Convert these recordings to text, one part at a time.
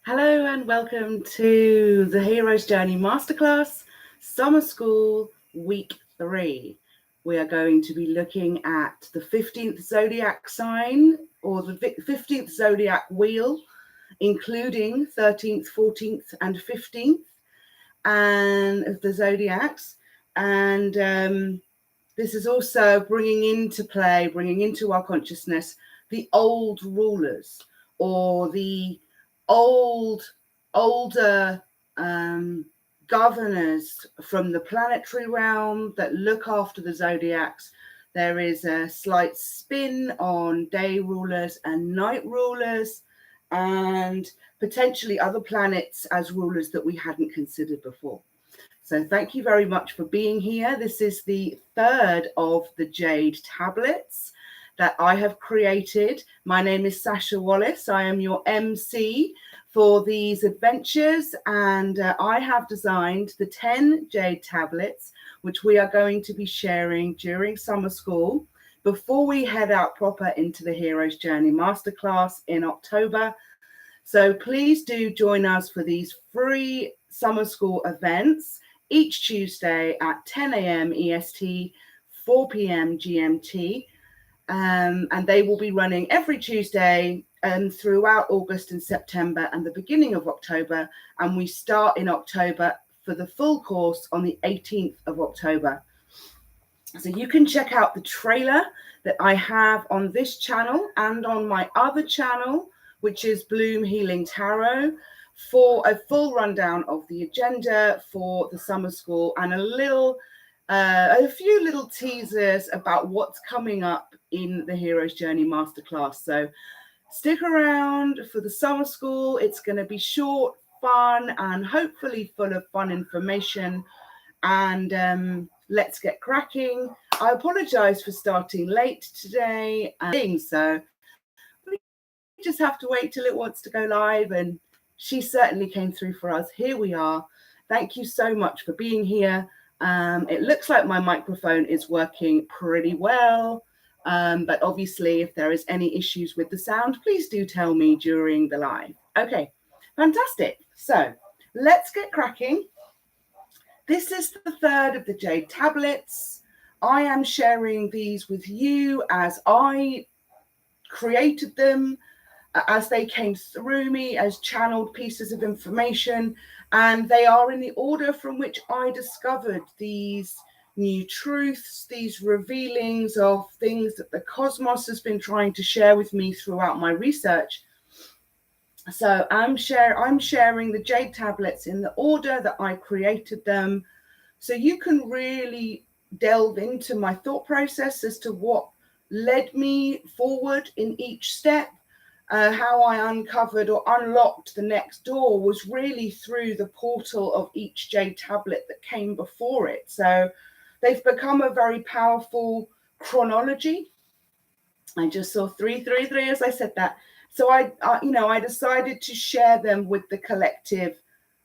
Hello and welcome to the Hero's Journey Masterclass, Summer School, Week 3. We are going to be looking at the 15th Zodiac sign, or the 15th Zodiac wheel, including 13th, 14th and 15th and of the Zodiacs. And this is also bringing into our consciousness, the old rulers, or the older governors from the planetary realm that look after the zodiacs. There is a slight spin on day rulers and night rulers, and potentially other planets as rulers that we hadn't considered before. So thank you very much for being here. This is the third of the Jade tablets that I have created. My name is Sasha Wallace. I am your MC for these adventures, and I have designed the 10 Jade tablets, which we are going to be sharing during summer school before we head out proper into the Hero's Journey Masterclass in October. So please do join us for these free summer school events each Tuesday at 10 a.m. EST, 4 p.m. GMT. And they will be running every Tuesday throughout August and September and the beginning of October. And we start in October for the full course on the 18th of October. So you can check out the trailer that I have on this channel and on my other channel, which is Bloom Healing Tarot, for a full rundown of the agenda for the summer school and a few little teasers about what's coming up in the Hero's Journey Masterclass. So stick around for the summer school. It's going to be short, fun, and hopefully full of fun information. And let's get cracking. I apologize for starting late today. So we just have to wait till it wants to go live. And she certainly came through for us. Here we are. Thank you so much for being here. It looks like my microphone is working pretty well. But obviously, if there is any issues with the sound, please do tell me during the live. Okay, fantastic. So let's get cracking. This is the third of the Jade tablets. I am sharing these with you as I created them, as they came through me as channeled pieces of information, and they are in the order from which I discovered these new truths, these revealings of things that the cosmos has been trying to share with me throughout my research. So I'm sharing the Jade tablets in the order that I created them, so you can really delve into my thought process as to what led me forward in each step. How I uncovered or unlocked the next door was really through the portal of each Jade tablet that came before it. So they've become a very powerful chronology. I just saw 333 as I said that. So I decided to share them with the collective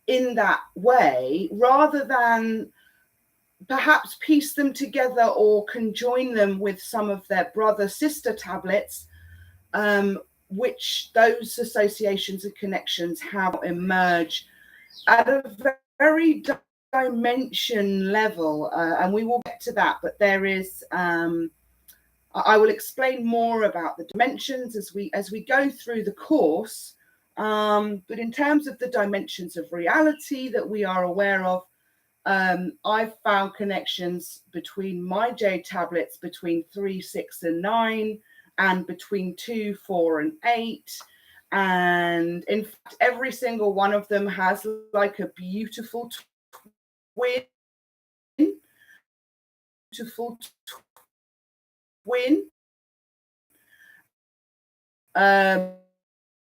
in that way, rather than perhaps piece them together or conjoin them with some of their brother sister tablets, which those associations and connections have emerged at a very dimension level, and we will get to that. But there is, I will explain more about the dimensions as we go through the course. But in terms of the dimensions of reality that we are aware of, I've found connections between my Jade tablets between 3, 6, and 9. And between 2, 4, and 8. And in fact, every single one of them has like a beautiful twin.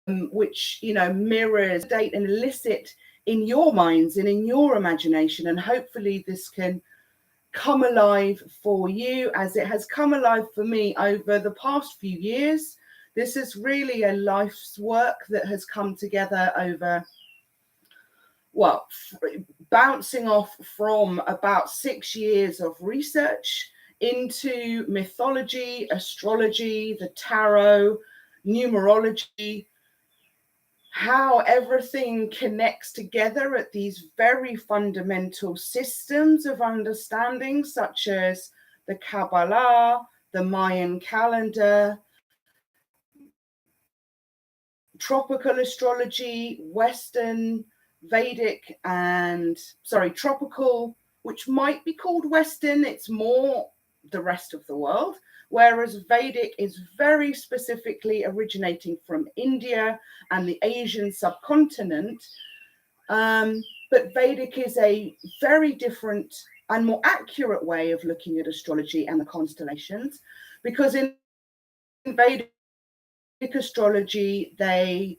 Which, mirrors, date, and elicit in your minds and in your imagination. And hopefully this can come alive for you, as it has come alive for me over the past few years. This is really a life's work that has come together over, bouncing off from about 6 years of research into mythology, astrology, the tarot, numerology, how everything connects together at these very fundamental systems of understanding, such as the Kabbalah, the Mayan calendar, tropical astrology, Western, Vedic, tropical, which might be called Western, it's more the rest of the world, whereas Vedic is very specifically originating from India and the Asian subcontinent. But Vedic is a very different and more accurate way of looking at astrology and the constellations, because in Vedic astrology, they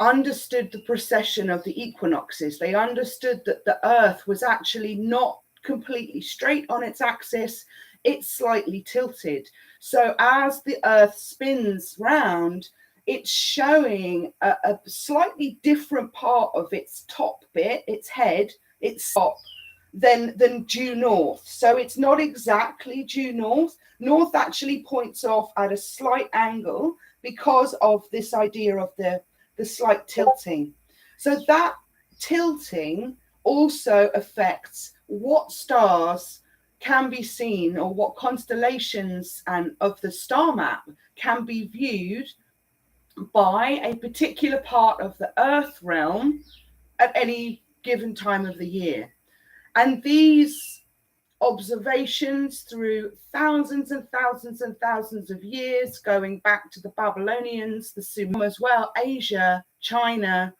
understood the precession of the equinoxes. They understood that the Earth was actually not completely straight on its axis, it's slightly tilted. So as the Earth spins round, it's showing a slightly different part of its top bit, its head, its top, than due north. So it's not exactly due north. North actually points off at a slight angle because of this idea of the slight tilting. So that tilting also affects what stars can be seen, or what constellations and of the star map can be viewed by a particular part of the Earth realm at any given time of the year. And these observations through thousands and thousands and thousands of years, going back to the Babylonians, the Sumerians as well, Asia, China,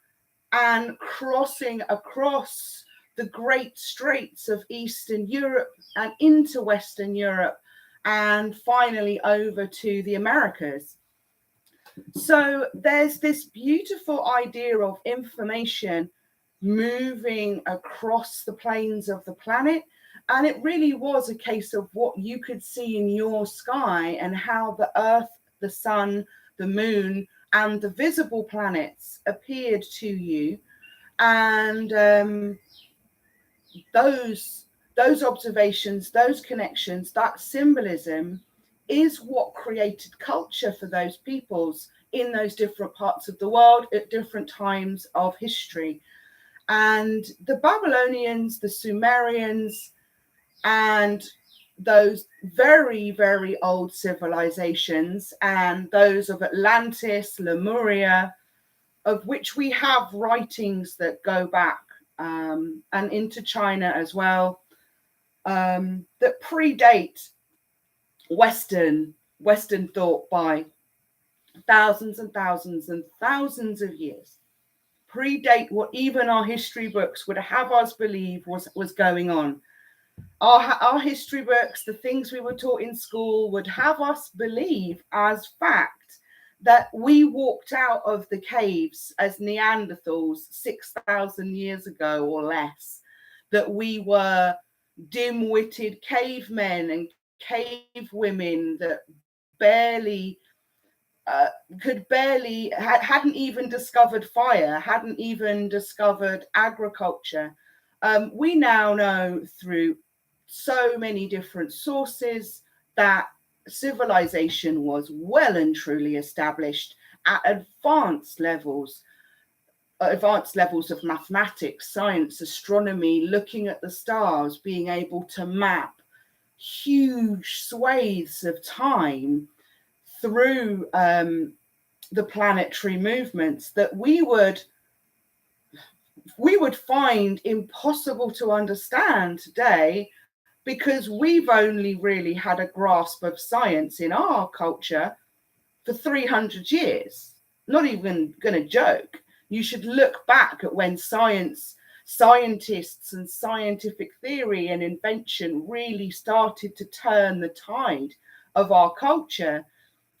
and crossing across the great straits of Eastern Europe and into Western Europe, and finally over to the Americas. So there's this beautiful idea of information moving across the planes of the planet. And it really was a case of what you could see in your sky, and how the Earth, the sun, the moon, and the visible planets appeared to you. And those observations, those connections, that symbolism is what created culture for those peoples in those different parts of the world at different times of history. And the Babylonians, the Sumerians, and those very, very old civilizations, and those of Atlantis, Lemuria, of which we have writings that go back and into China as well, that predate Western thought by thousands and thousands and thousands of years, predate what even our history books would have us believe was going on. Our history books, the things we were taught in school, would have us believe as fact that we walked out of the caves as Neanderthals 6,000 years ago or less, that we were dim-witted cavemen and cave women that hadn't even discovered fire, hadn't even discovered agriculture. We now know through so many different sources that civilization was well and truly established at advanced levels of mathematics, science, astronomy, looking at the stars, being able to map huge swathes of time through the planetary movements that we would find impossible to understand today, because we've only really had a grasp of science in our culture for 300 years. Not even going to joke. You should look back at when scientists and scientific theory and invention really started to turn the tide of our culture.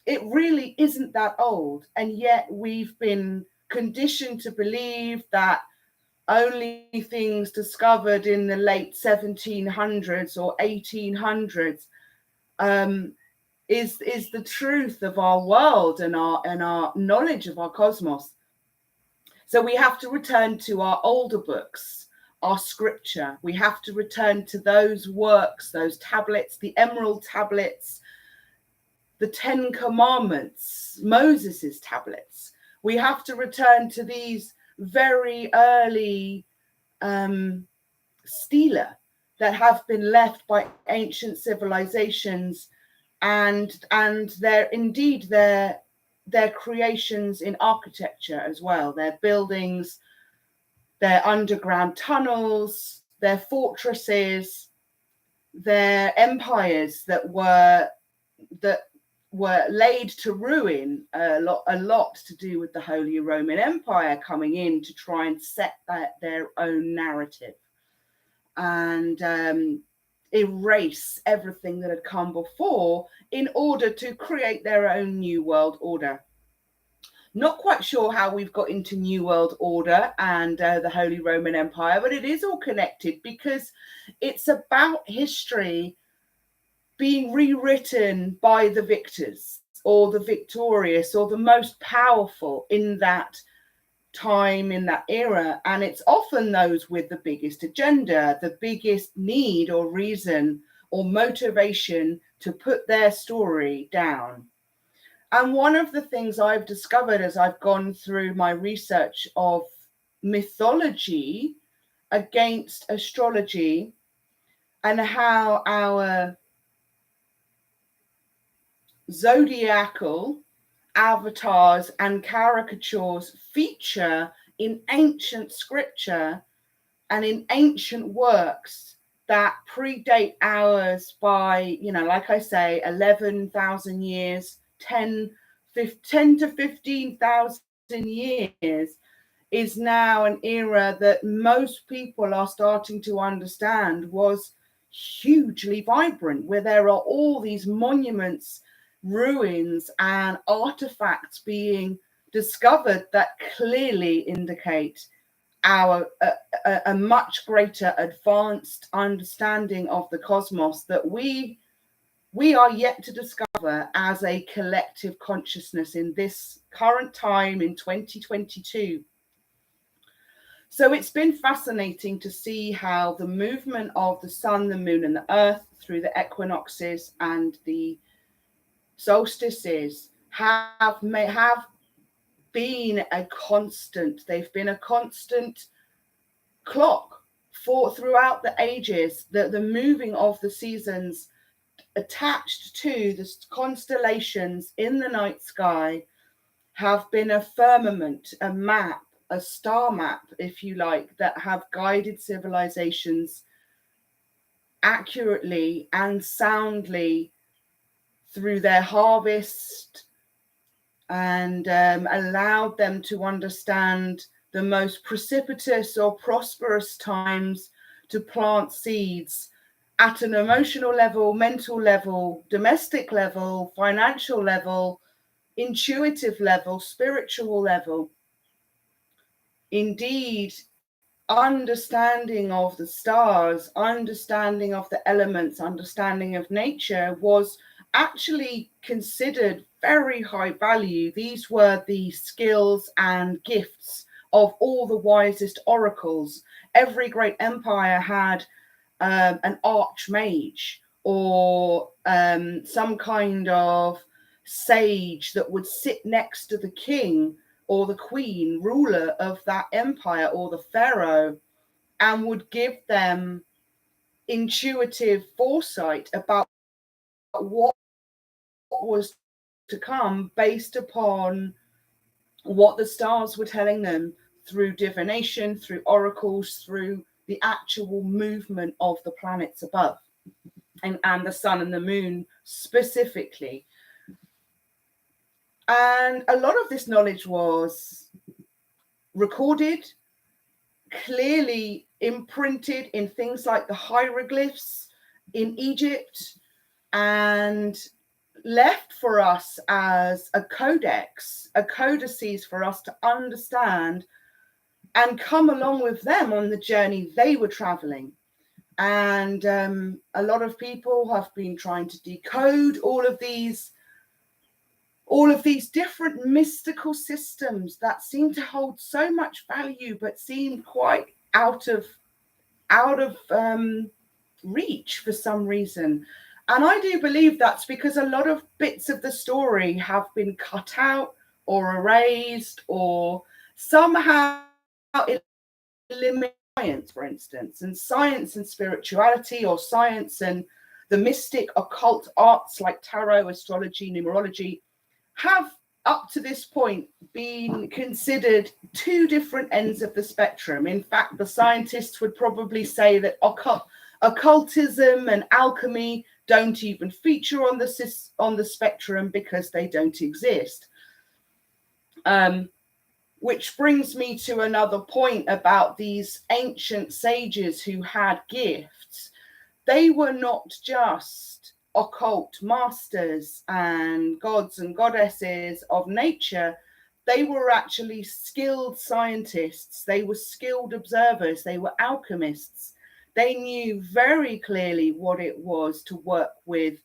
It really isn't that old. And yet we've been conditioned to believe that only things discovered in the late 1700s or 1800s is the truth of our world and our knowledge of our cosmos. So we have to return to our older books, our scripture. We have to return to those works, those tablets, the emerald tablets, the 10 Commandments, Moses's tablets. We have to return to these very early stela that have been left by ancient civilizations, and their creations in architecture as well, their buildings, their underground tunnels, their fortresses, their empires that were laid to ruin, a lot to do with the Holy Roman Empire coming in to try and set their own narrative and erase everything that had come before in order to create their own new world order. Not quite sure how we've got into New World Order and the Holy Roman Empire, but it is all connected because it's about history being rewritten by the victors or the victorious or the most powerful in that time, in that era. And it's often those with the biggest agenda, the biggest need or reason or motivation to put their story down. And one of the things I've discovered as I've gone through my research of mythology against astrology and how our zodiacal avatars and caricatures feature in ancient scripture and in ancient works that predate ours by, like I say, 11,000 years, 10 to 15,000 years is now an era that most people are starting to understand was hugely vibrant, where there are all these monuments, ruins, and artifacts being discovered that clearly indicate our a much greater advanced understanding of the cosmos that we are yet to discover as a collective consciousness in this current time in 2022. So it's been fascinating to see how the movement of the sun, the moon, and the earth through the equinoxes and the solstices have been a constant. They've been a constant clock throughout the ages. The moving of the seasons attached to the constellations in the night sky have been a firmament, a map, a star map, if you like, that have guided civilizations accurately and soundly through their harvest and allowed them to understand the most precipitous or prosperous times to plant seeds at an emotional level, mental level, domestic level, financial level, intuitive level, spiritual level. Indeed, understanding of the stars, understanding of the elements, understanding of nature was actually considered very high value. These were the skills and gifts of all the wisest oracles. Every great empire had an archmage or some kind of sage that would sit next to the king or the queen, ruler of that empire, or the pharaoh, and would give them intuitive foresight about what was to come based upon what the stars were telling them through divination, through oracles, through the actual movement of the planets above, and the sun and the moon specifically. And a lot of this knowledge was recorded, clearly imprinted in things like the hieroglyphs in Egypt, and left for us as a codex, a codices for us to understand and come along with them on the journey they were traveling. And a lot of people have been trying to decode all of these different mystical systems that seem to hold so much value but seem quite out of reach for some reason. And I do believe that's because a lot of bits of the story have been cut out or erased or somehow eliminate science, for instance, and science and spirituality, or science and the mystic occult arts like tarot, astrology, numerology, have up to this point been considered two different ends of the spectrum. In fact, the scientists would probably say that occultism and alchemy don't even feature on the spectrum because they don't exist. Which brings me to another point about these ancient sages who had gifts. They were not just occult masters and gods and goddesses of nature. They were actually skilled scientists. They were skilled observers. They were alchemists. They knew very clearly what it was to work with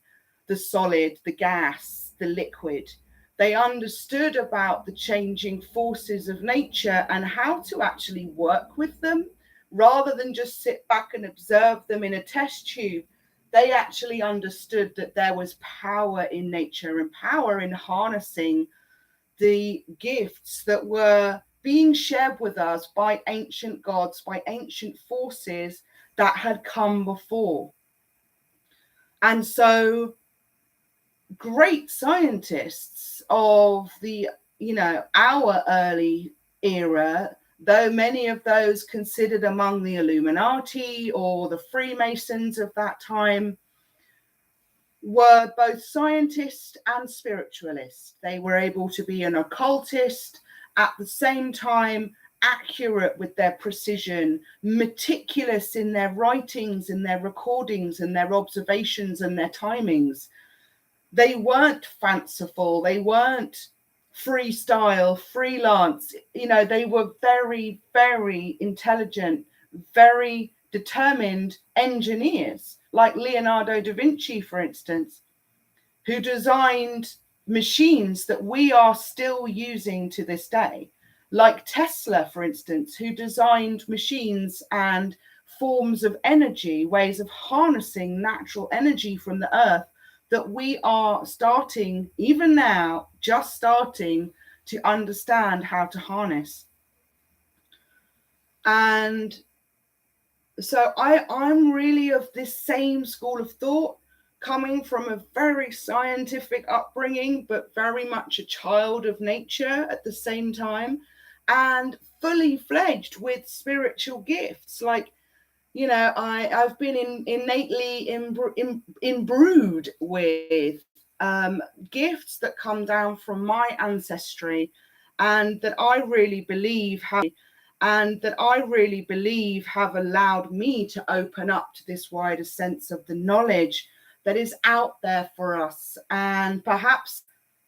the solid, the gas, the liquid. They understood about the changing forces of nature and how to actually work with them rather than just sit back and observe them in a test tube. They actually understood that there was power in nature and power in harnessing the gifts that were being shared with us by ancient gods, by ancient forces that had come before. And so great scientists of our early era, though many of those considered among the Illuminati or the Freemasons of that time, were both scientists and spiritualists. They were able to be an occultist, at the same time accurate with their precision, meticulous in their writings, in their recordings, and their observations and their timings. They weren't fanciful. They weren't freestyle, freelance. They were very, very intelligent, very determined engineers, like Leonardo da Vinci, for instance, who designed machines that we are still using to this day, like Tesla, for instance, who designed machines and forms of energy, ways of harnessing natural energy from the earth that we are starting, even now, just starting to understand how to harness. And so I'm really of this same school of thought, coming from a very scientific upbringing, but very much a child of nature at the same time, and fully fledged with spiritual gifts. Like, I've been innately imbrued with gifts that come down from my ancestry, and that I really believe have allowed me to open up to this wider sense of the knowledge that is out there for us, and perhaps,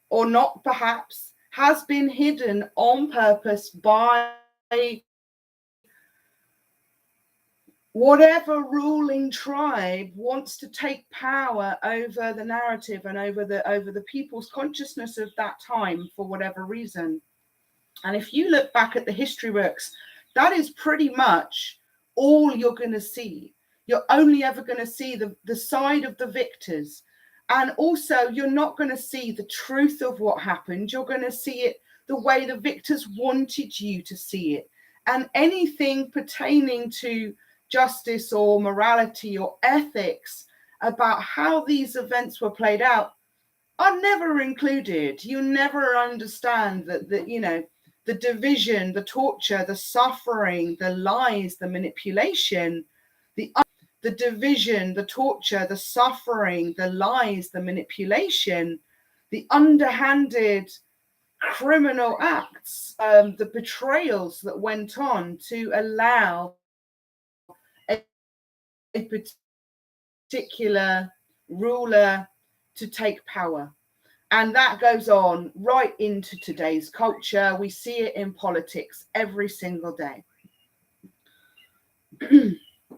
or not perhaps, has been hidden on purpose by whatever ruling tribe wants to take power over the narrative and over the people's consciousness of that time for whatever reason. And if you look back at the history books, that is pretty much all you're going to see. You're only ever going to see the side of the victors. And also, you're not going to see the truth of what happened. You're going to see it the way the victors wanted you to see it. And anything pertaining to justice or morality or ethics about how these events were played out are never included. You never understand that the division, the torture, the suffering, the lies, the manipulation, the division, the torture, the suffering, the lies, the manipulation, the underhanded criminal acts, the betrayals that went on to allow a particular ruler to take power. And that goes on right into today's culture. We see it in politics every single day.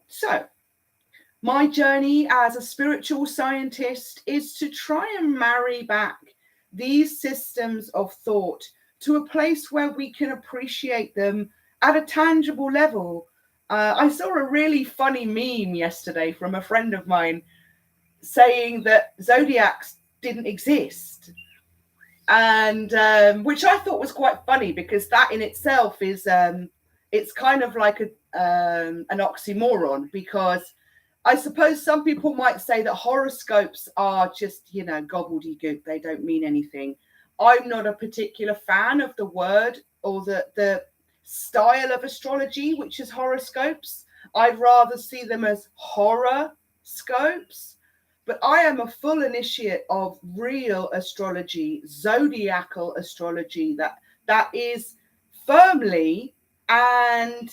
So, my journey as a spiritual scientist is to try and marry back these systems of thought to a place where we can appreciate them at a tangible level. I saw a really funny meme yesterday from a friend of mine saying that Zodiacs didn't exist. and which I thought was quite funny, because that in itself is it's kind of like an oxymoron, because I suppose some people might say that horoscopes are just, gobbledygook. They don't mean anything. I'm not a particular fan of the word or the style of astrology, which is horoscopes. I'd rather see them as horror scopes. But I am a full initiate of real astrology, zodiacal astrology, that is firmly and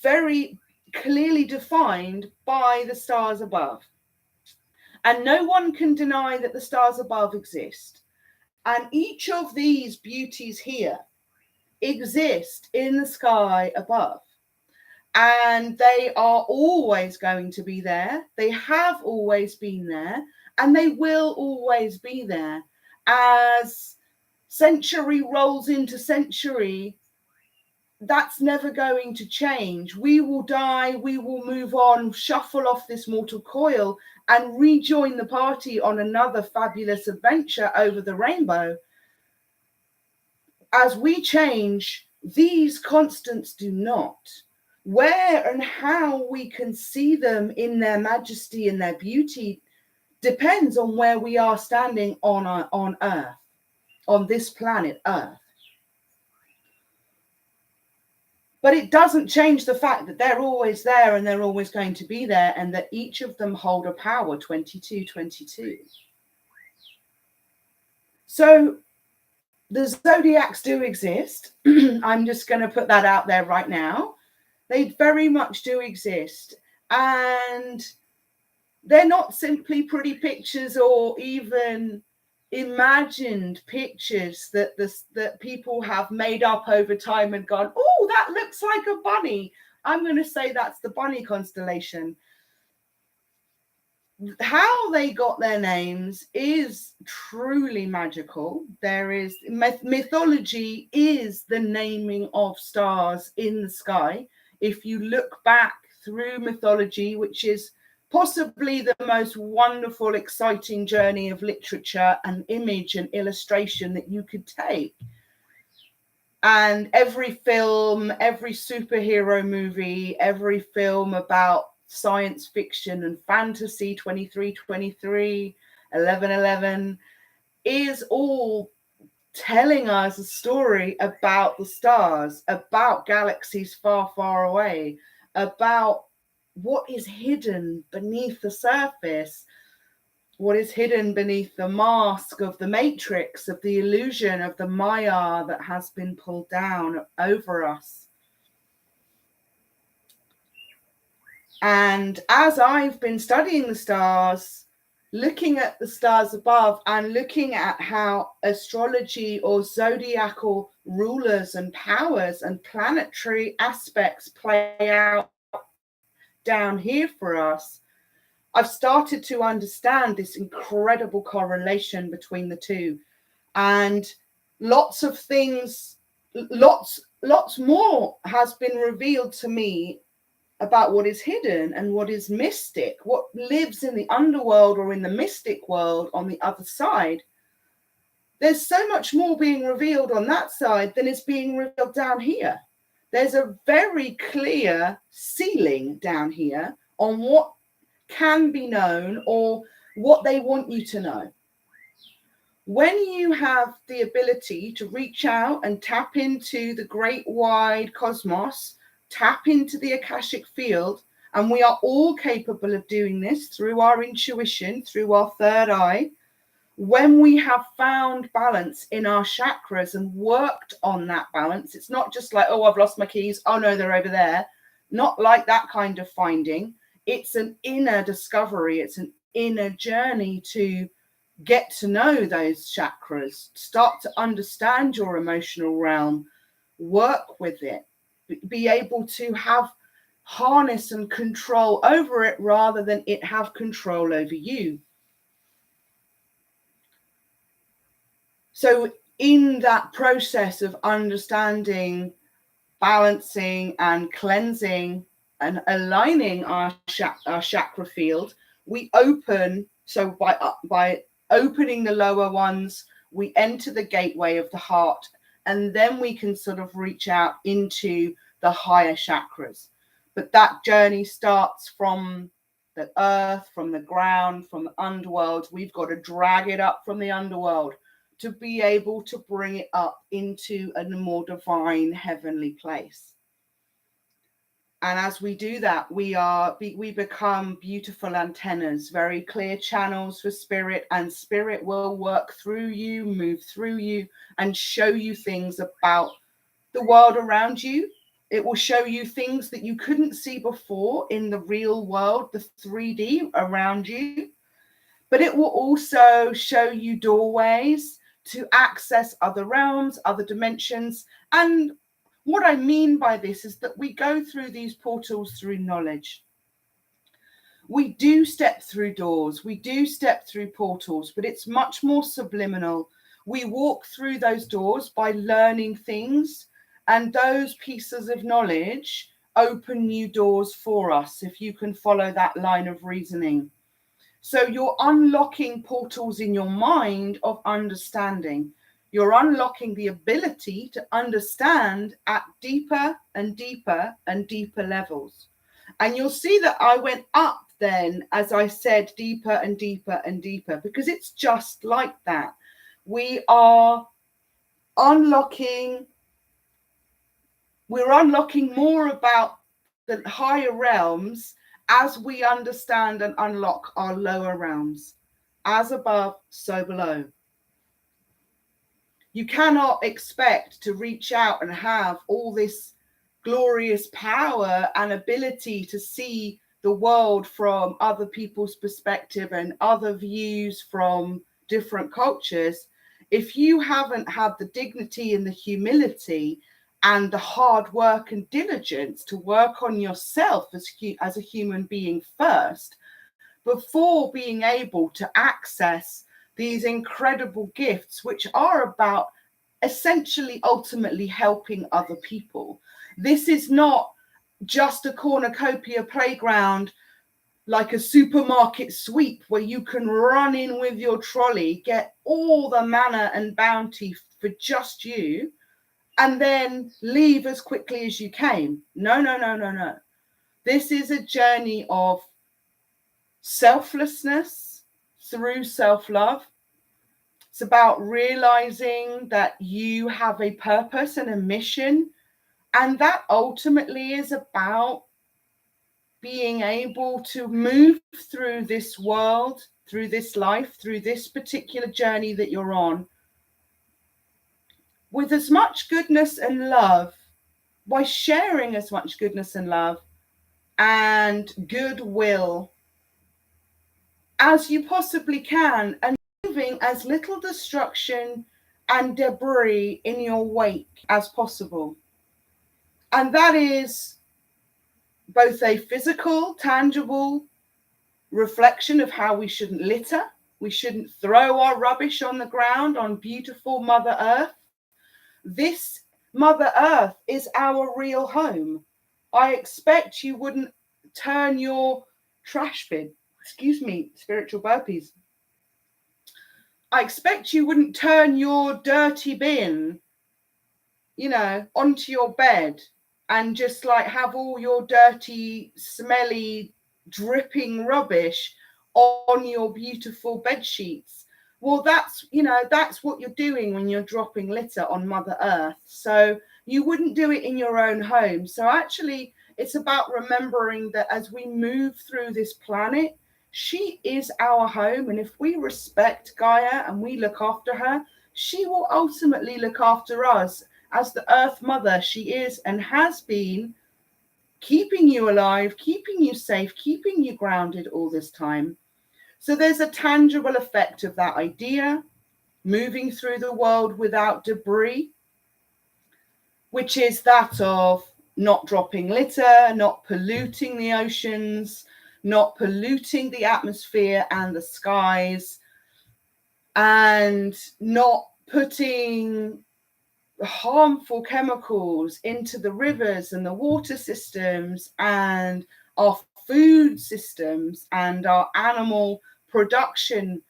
very clearly defined by the stars above. And no one can deny that the stars above exist. And each of these beauties here exist in the sky above. And they are always going to be there. They have always been there, and they will always be there. As century rolls into century, that's never going to change. We will die, we will move on, shuffle off this mortal coil, and rejoin the party on another fabulous adventure over the rainbow. As we change, these constants do not. Where and how we can see them in their majesty and their beauty depends on where we are standing on Earth, on this planet Earth. But it doesn't change the fact that they're always there and they're always going to be there, and that each of them hold a power 2222. So the zodiacs do exist. I'm just going to put that out there right now. They very much do exist. And they're not simply pretty pictures or even imagined pictures that people have made up over time and gone, oh, that looks like a bunny. I'm going to say that's the bunny constellation. How they got their names is truly magical. There is mythology is the naming of stars in the sky. If you look back through mythology, which is possibly the most wonderful, exciting journey of literature and image and illustration that you could take. And every film, every superhero movie, every film about science fiction and fantasy, 2323, 1111, is all telling us a story about the stars, about galaxies far, far away, about what is hidden beneath the surface, what is hidden beneath the mask of the matrix, of the illusion of the Maya that has been pulled down over us. And as I've been studying the stars, looking at the stars above and looking at how astrology or zodiacal rulers and powers and planetary aspects play out down here for us, I've started to understand this incredible correlation between the two. And lots of things, lots more has been revealed to me about what is hidden and what is mystic, what lives in the underworld or in the mystic world on the other side. There's so much more being revealed on that side than is being revealed down here. There's a very clear ceiling down here on what can be known or what they want you to know. When you have the ability to reach out and tap into the great wide cosmos, tap into the Akashic field, and we are all capable of doing this through our intuition, through our third eye. When we have found balance in our chakras and worked on that balance, it's not just like, oh, I've lost my keys. Oh, no, they're over there. Not like that kind of finding. It's an inner discovery. It's an inner journey to get to know those chakras, start to understand your emotional realm, work with it, be able to have harness and control over it rather than it have control over you. So in that process of understanding, balancing and cleansing and aligning our chakra field, we open, so by opening the lower ones, we enter the gateway of the heart, and then we can sort of reach out into the higher chakras. But that journey starts from the earth, from the ground, from the underworld. We've got to drag it up from the underworld to be able to bring it up into a more divine heavenly place. And as we do that, we become beautiful antennas, very clear channels for spirit, and spirit will work through you, move through you, and show you things about the world around you. It will show you things that you couldn't see before in the real world, the 3D around you. But it will also show you doorways to access other realms, other dimensions. And what I mean by this is that we go through these portals through knowledge. We do step through doors, we do step through portals, but it's much more subliminal. We walk through those doors by learning things, and those pieces of knowledge open new doors for us, if you can follow that line of reasoning. So you're unlocking portals in your mind of understanding. You're unlocking the ability to understand at deeper and deeper and deeper levels. And you'll see that I went up then, as I said, deeper and deeper and deeper, because it's just like that. We are unlocking, we're unlocking more about the higher realms as we understand and unlock our lower realms. As above, so below. You cannot expect to reach out and have all this glorious power and ability to see the world from other people's perspective and other views from different cultures if you haven't had the dignity and the humility and the hard work and diligence to work on yourself as a human being first, before being able to access these incredible gifts, which are about essentially ultimately helping other people. This is not just a cornucopia playground like a supermarket sweep where you can run in with your trolley, get all the manna and bounty for just you, and then leave as quickly as you came. No. This is a journey of selflessness through self-love. It's about realizing that you have a purpose and a mission, and that ultimately is about being able to move through this world, through this life, through this particular journey that you're on, with as much goodness and love, by sharing as much goodness and love and goodwill as you possibly can, and leaving as little destruction and debris in your wake as possible. And that is both a physical, tangible reflection of how we shouldn't litter. We shouldn't throw our rubbish on the ground, on beautiful Mother Earth. This Mother Earth is our real home. I expect you wouldn't turn your trash bin, spiritual burpees. I expect you wouldn't turn your dirty bin, onto your bed and just like have all your dirty, smelly, dripping rubbish on your beautiful bed sheets. Well, that's what you're doing when you're dropping litter on Mother Earth. So you wouldn't do it in your own home. So actually, it's about remembering that as we move through this planet, she is our home. And if we respect Gaia and we look after her, she will ultimately look after us as the Earth Mother she is and has been, keeping you alive, keeping you safe, keeping you grounded all this time. So there's a tangible effect of that idea, moving through the world without debris, which is that of not dropping litter, not polluting the oceans, not polluting the atmosphere and the skies, and not putting harmful chemicals into the rivers and the water systems and our food systems and our animal production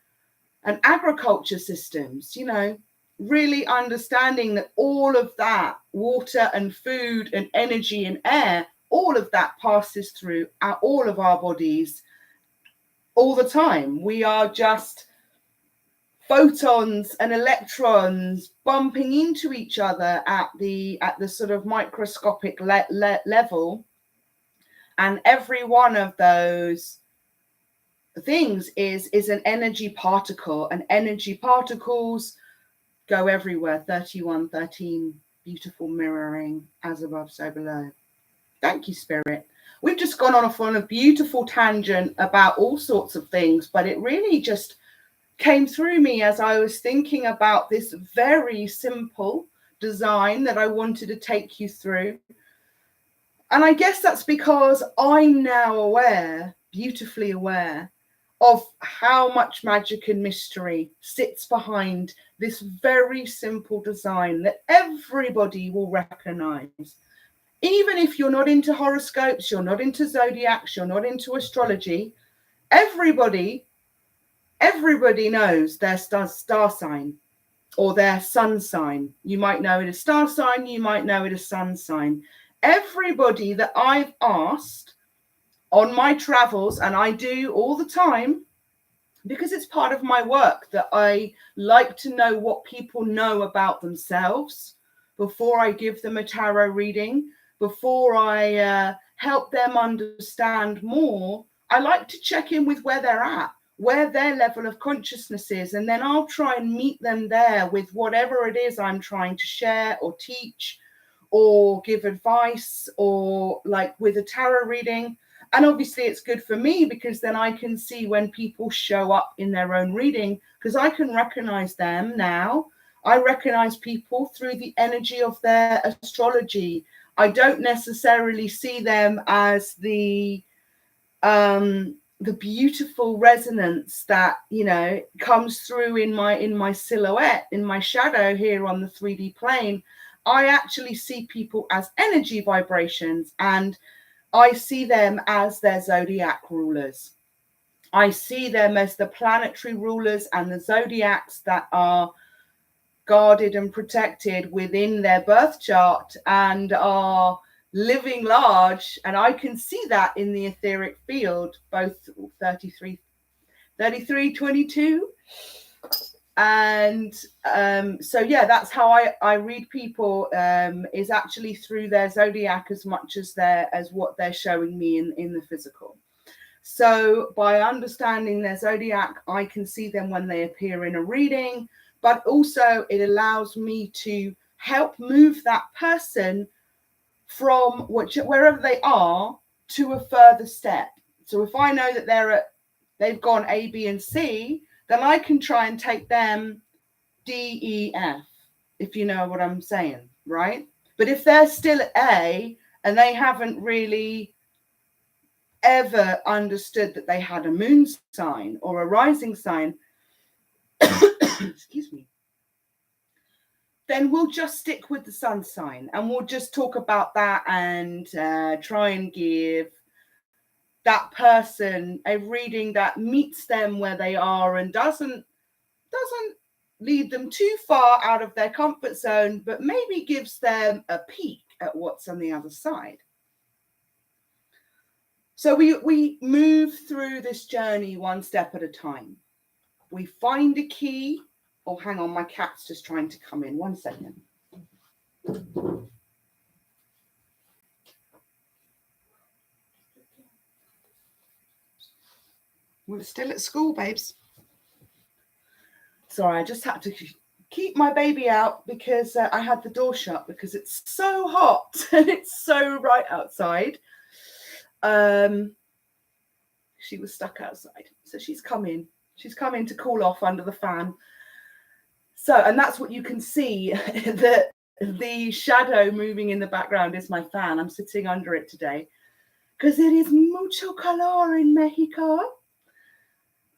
and agriculture systems, you know, really understanding that all of that water and food and energy and air, all of that passes through all of our bodies all the time. We are just photons and electrons bumping into each other at the sort of microscopic level, and every one of those things is an energy particle, and energy particles go everywhere. 3113, beautiful mirroring, as above so below. Thank you, Spirit. We've just gone on a beautiful tangent about all sorts of things, but it really just came through me as I was thinking about this very simple design that I wanted to take you through. And I guess that's because I'm now aware, beautifully aware, of how much magic and mystery sits behind this very simple design that everybody will recognize. Even if you're not into horoscopes, you're not into zodiacs, you're not into astrology, everybody knows their star sign or their sun sign. You might know it as star sign, you might know it as sun sign. Everybody that I've asked on my travels, and I do all the time, because it's part of my work that I like to know what people know about themselves before I give them a tarot reading, before I help them understand more. I like to check in with where they're at, where their level of consciousness is, and then I'll try and meet them there with whatever it is I'm trying to share or teach or give advice, or like with a tarot reading. And obviously it's good for me because then I can see when people show up in their own reading, because I can recognize them now. I recognize people through the energy of their astrology. I don't necessarily see them as the beautiful resonance that, you know, comes through in my silhouette, in my shadow here on the 3D plane. I actually see people as energy vibrations, and I see them as their zodiac rulers. I see them as the planetary rulers and the zodiacs that are guarded and protected within their birth chart and are living large. And I can see that in the etheric field, both 33, 22. And so yeah, that's how I read people, is actually through their zodiac as much as what they're showing me in the physical. So by understanding their zodiac, I can see them when they appear in a reading, but also it allows me to help move that person from wherever they are to a further step. So if I know that they've gone A, B, and C, then I can try and take them D, E, F, if you know what I'm saying, right? But if they're still at A and they haven't really ever understood that they had a moon sign or a rising sign, excuse me, then we'll just stick with the sun sign and we'll just talk about that and try and give that person a reading that meets them where they are and doesn't lead them too far out of their comfort zone, but maybe gives them a peek at what's on the other side. So we move through this journey one step at a time. We find a key. Oh, hang on, my cat's just trying to come in. 1 second. We're still at school, babes. Sorry, I just had to keep my baby out because I had the door shut because it's so hot and it's so bright outside. She was stuck outside, so she's come in to cool off under the fan. So, and that's what you can see, the shadow moving in the background is my fan. I'm sitting under it today because it is mucho calor in Mexico.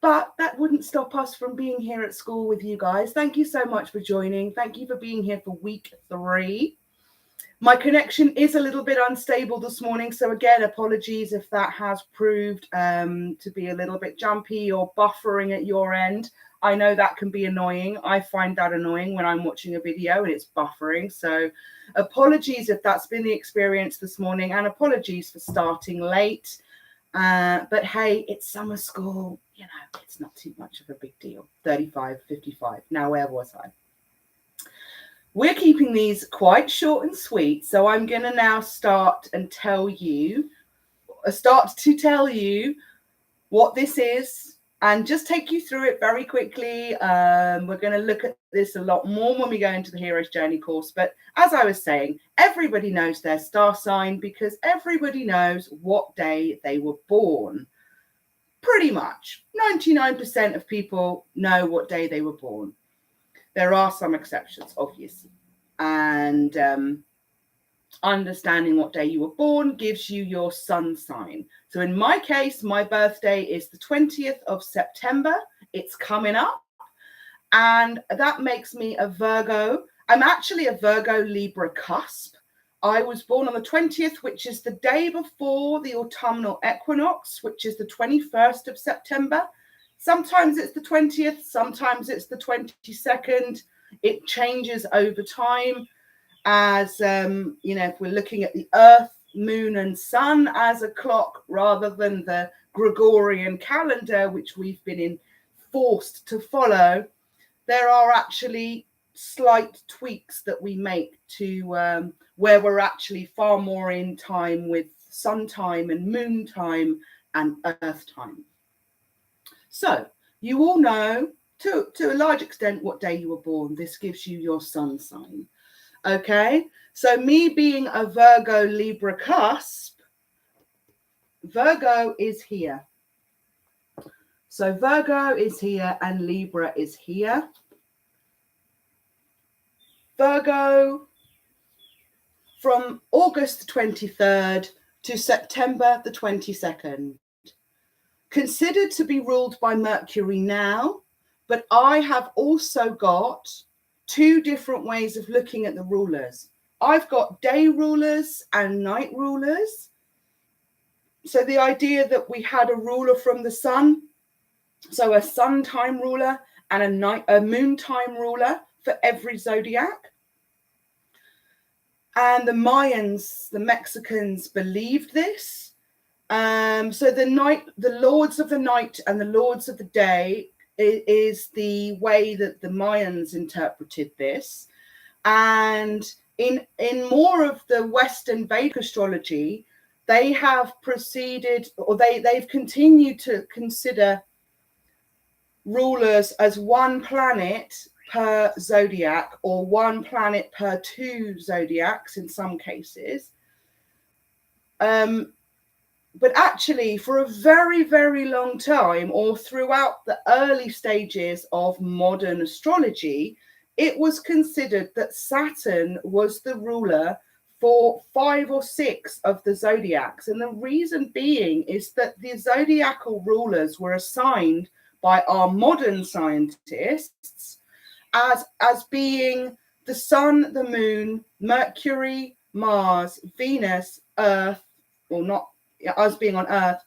But that wouldn't stop us from being here at school with you guys. Thank you so much for joining. Thank you for being here for week 3. My connection is a little bit unstable this morning. So again, apologies if that has proved to be a little bit jumpy or buffering at your end. I know that can be annoying. I find that annoying when I'm watching a video and it's buffering. So apologies if that's been the experience this morning, and apologies for starting late. But hey, it's summer school. You know, it's not too much of a big deal. 35, 55. Now, where was I? We're keeping these quite short and sweet. So I'm going to now start to tell you what this is, and just take you through it very quickly. We're going to look at this a lot more when we go into the Hero's Journey course. But as I was saying, everybody knows their star sign because everybody knows what day they were born. Pretty much 99% of people know what day they were born. There are some exceptions, obviously. And understanding what day you were born gives you your sun sign. So in my case, my birthday is the 20th of September. It's coming up. And that makes me a Virgo. I'm actually a Virgo Libra cusp. I was born on the 20th, which is the day before the autumnal equinox, which is the 21st of September. Sometimes it's the 20th, sometimes it's the 22nd. It changes over time. As if we're looking at the Earth, Moon, and Sun as a clock rather than the Gregorian calendar, which we've been forced to follow, there are actually slight tweaks that we make to where we're actually far more in time with sun time and moon time and Earth time. So you all know to a large extent what day you were born. This gives you your sun sign. Okay, so me being a Virgo Libra cusp, Virgo is here. So Virgo is here and Libra is here. Virgo from August 23rd to September the 22nd. Considered to be ruled by Mercury now, but I have also got two different ways of looking at the rulers. I've got day rulers and night rulers. So the idea that we had a ruler from the sun, so a sun time ruler and a moon time ruler for every zodiac. And the Mayans, the Mexicans, believed this. So the lords of the night and the lords of the day is the way that the Mayans interpreted this. And in more of the Western Vedic astrology, they have proceeded, or they've continued to consider rulers as one planet per zodiac, or one planet per two zodiacs in some cases. But actually, for a very, very long time, or throughout the early stages of modern astrology, it was considered that Saturn was the ruler for 5 or 6 of the zodiacs. And the reason being is that the zodiacal rulers were assigned by our modern scientists as being the sun, the moon, Mercury, Mars, Venus, Earth, or not, us being on Earth,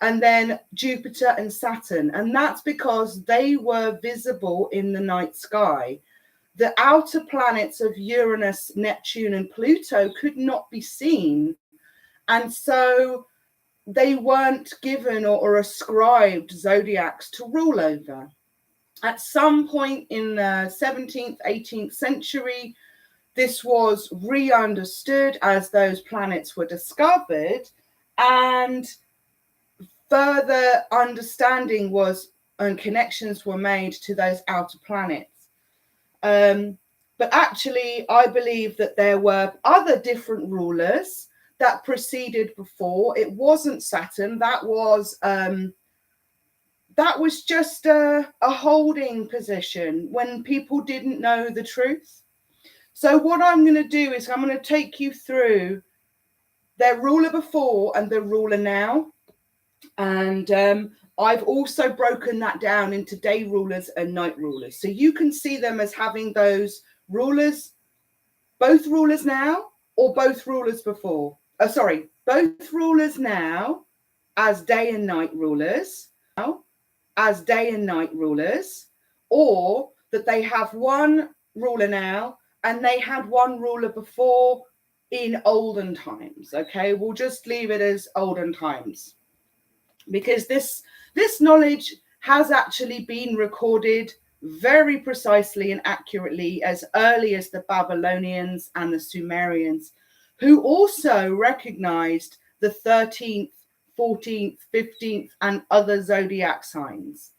and then Jupiter and Saturn. And that's because they were visible in the night sky. The outer planets of Uranus, Neptune, and Pluto could not be seen. And so they weren't given or ascribed zodiacs to rule over. At some point in the 17th, 18th century, this was re-understood as those planets were discovered, and further understanding and connections were made to those outer planets. But actually, I believe that there were other different rulers that preceded before. It wasn't Saturn. That was just a holding position when people didn't know the truth. So what I'm going to do is I'm going to take you through their ruler before and the ruler now. And I've also broken that down into day rulers and night rulers. So you can see them as having those rulers, both rulers now or both rulers before. Both rulers now as day and night rulers. As day and night rulers, or that they have one ruler now and they had one ruler before in olden times. Okay, we'll just leave it as olden times, because this knowledge has actually been recorded very precisely and accurately as early as the Babylonians and the Sumerians, who also recognized the 13th, 14th, 15th, and other zodiac signs.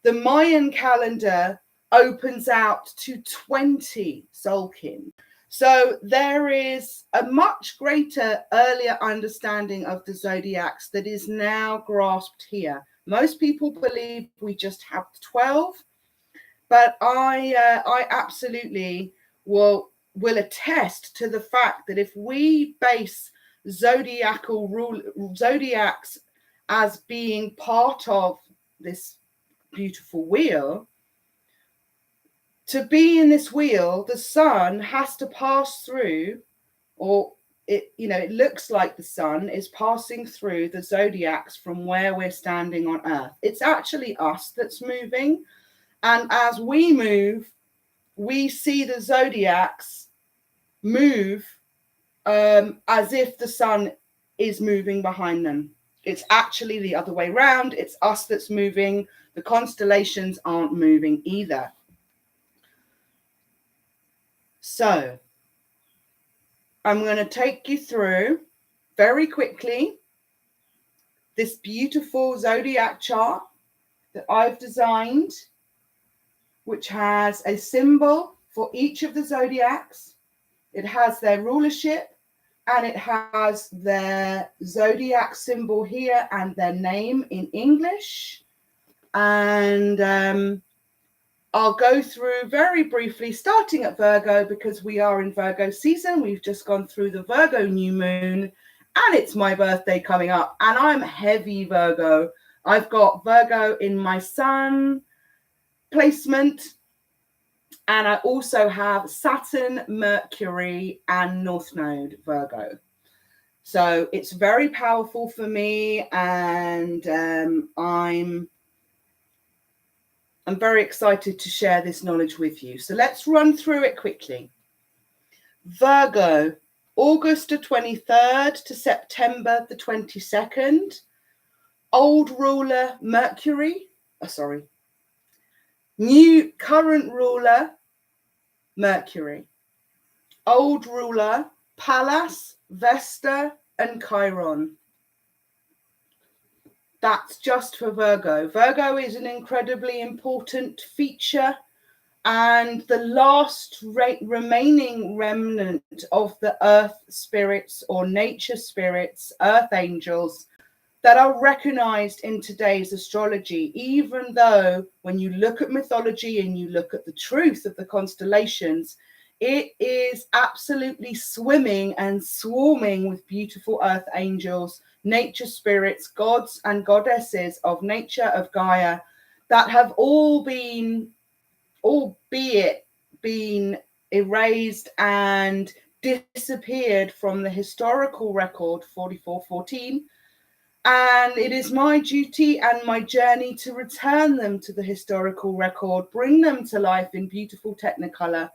The Mayan calendar opens out to 20 Solkin. So there is a much greater earlier understanding of the zodiacs that is now grasped here. Most people believe we just have 12, but I absolutely will attest to the fact that if we base zodiacs as being part of this beautiful wheel, to be in this wheel, the sun has to pass through, or it looks like the sun is passing through the zodiacs from where we're standing on Earth. It's actually us that's moving. And as we move, we see the zodiacs move as if the sun is moving behind them. It's actually the other way around. It's us that's moving. The constellations aren't moving either. So I'm going to take you through very quickly this beautiful zodiac chart that I've designed, which has a symbol for each of the zodiacs. It has their rulership, and it has their zodiac symbol here and their name in English. And I'll go through very briefly, starting at Virgo, because we are in Virgo season. We've just gone through the Virgo new moon, and it's my birthday coming up, and I'm heavy Virgo. I've got Virgo in my sun placement, and I also have Saturn, Mercury, and North Node Virgo. So it's very powerful for me, and I'm very excited to share this knowledge with you. So let's run through it quickly. Virgo, August the 23rd to September the 22nd. Old ruler Mercury. New current ruler Mercury. Old ruler Pallas, Vesta, and Chiron. That's just for Virgo. Virgo is an incredibly important feature, and the last remaining remnant of the earth spirits or nature spirits, earth angels, that are recognized in today's astrology, even though when you look at mythology and you look at the truth of the constellations, it is absolutely swimming and swarming with beautiful earth angels, nature spirits, gods and goddesses of nature, of Gaia, that have all been, albeit been erased and disappeared from the historical record 4414. And it is my duty and my journey to return them to the historical record, bring them to life in beautiful technicolor,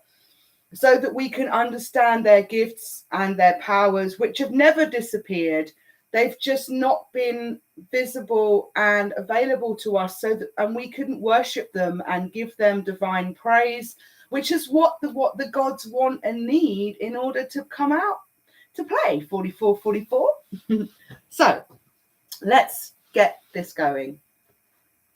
so that we can understand their gifts and their powers, which have never disappeared. They've just not been visible and available to us, so that, and we couldn't worship them and give them divine praise, which is what the gods want and need in order to come out to play 4444. So let's get this going.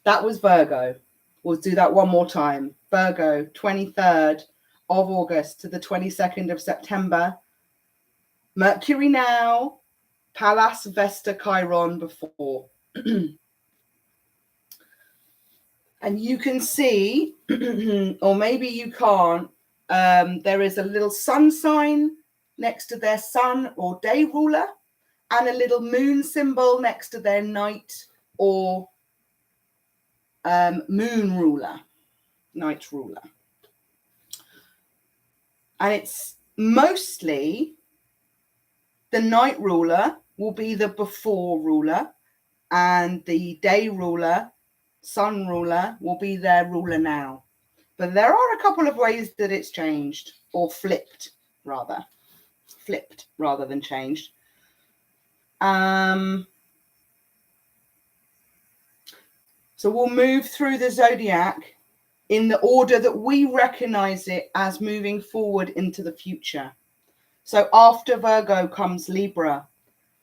That was Virgo. We'll do that one more time. Virgo, 23rd of August to the 22nd of September. Mercury now, Pallas, Vesta, Chiron before. And you can see, or maybe you can't, there is a little sun sign next to their sun or day ruler, and a little moon symbol next to their night or moon ruler, night ruler. And it's mostly the night ruler will be the before ruler, and the day ruler, sun ruler, will be their ruler now. But there are a couple of ways that it's changed, or flipped rather than changed. So we'll move through the zodiac in the order that we recognize it as moving forward into the future. So after Virgo comes Libra,